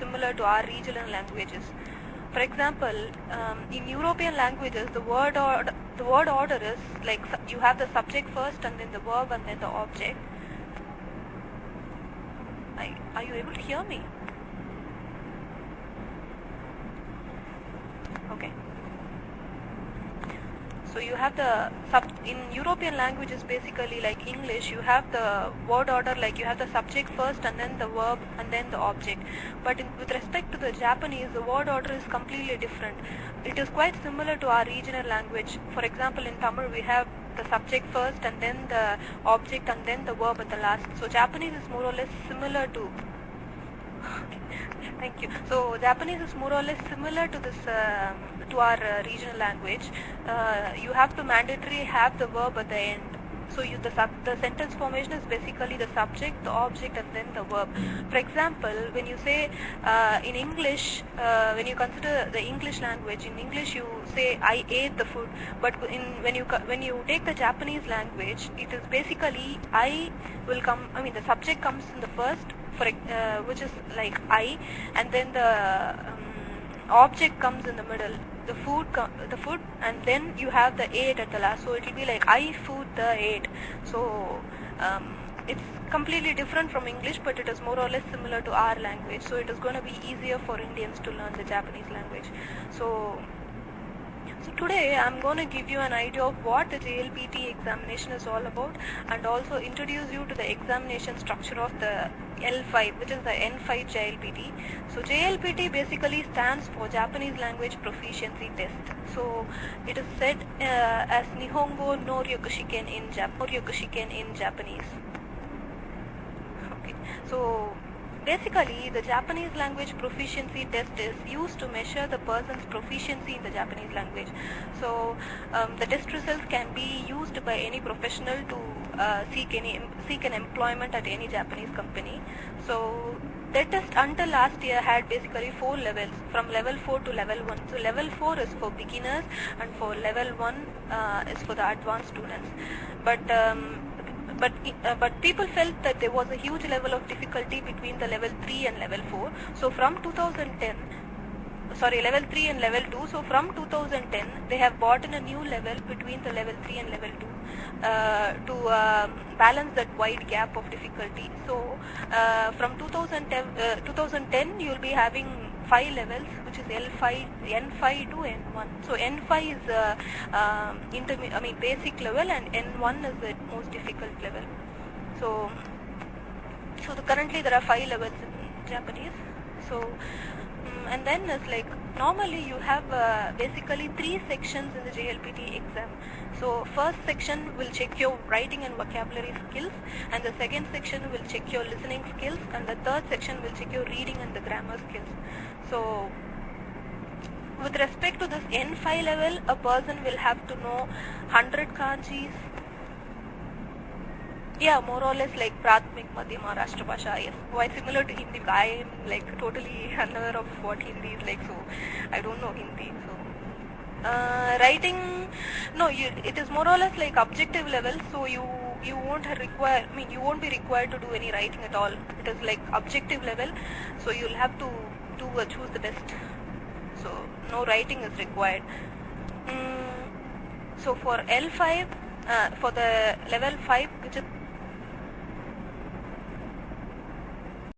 similar to our regional languages. For example, in European languages, the word order is like you have the subject first, and then the verb, and then the object. Are you able to hear me? Okay. So you have the in European languages, basically like English, you have the word order, like you have the subject first and then the verb and then the object. But with respect to the Japanese, the word order is completely different. It is quite similar to our regional language. For example, in Tamil we have the subject first and then the object and then the verb at the last. So Japanese is more or less similar to Thank you. So Japanese is more or less similar to this to our regional language. You have to mandatorily have the verb at the end. So the sentence formation is basically the subject, the object, and then the verb. For example, when you say in English, when you consider the English language, in English you say I ate the food, but when you take the Japanese language, it is basically the subject comes in the first, which is like I, and then the object comes in the middle, the food, and then you have the ate at the last. So it will be like I food the ate. So it's completely different from English, but it is more or less similar to our language. So it is going to be easier for Indians to learn the Japanese language. So today I'm going to give you an idea of what the JLPT examination is all about, and also introduce you to the examination structure of the L5, which is the N5 JLPT. So JLPT basically stands for Japanese Language Proficiency Test. So it is said as Nihongo no Ryokushiken in Japanese. Okay. So basically, the Japanese language proficiency test is used to measure the person's proficiency in the Japanese language. So the test results can be used by any professional to seek an employment at any Japanese company. So that test until last year had basically 4 levels, from level 4 to level 1. So level 4 is for beginners, and for level 1 is for the advanced students. But people felt that there was a huge level of difficulty between the level 3 and level 4. So from level 3 and level 2. So from 2010, they have brought in a new level between the level 3 and level 2 to balance that wide gap of difficulty. So from 2010, you will be having 5 levels, which is N5 to N1. So N5 is basic level, and N1 is the most difficult level. So currently there are 5 levels in Japanese. So and then it's like normally you have basically 3 sections in the JLPT exam. So first section will check your writing and vocabulary skills, and the second section will check your listening skills, and the third section will check your reading and the grammar skills. So with respect to this N5 level, a person will have to know 100 kanjis. Yeah, more or less like Pratmik, Madhyama, Rashtrabhasha, yes. Quite similar to Hindi. I am like totally unaware of what Hindi is like, so I don't know Hindi. So writing, no, it is more or less like objective level. So you won't you won't be required to do any writing at all. It is like objective level. So you'll have to choose the best. So no writing is required. So for L5, for the level 5, which is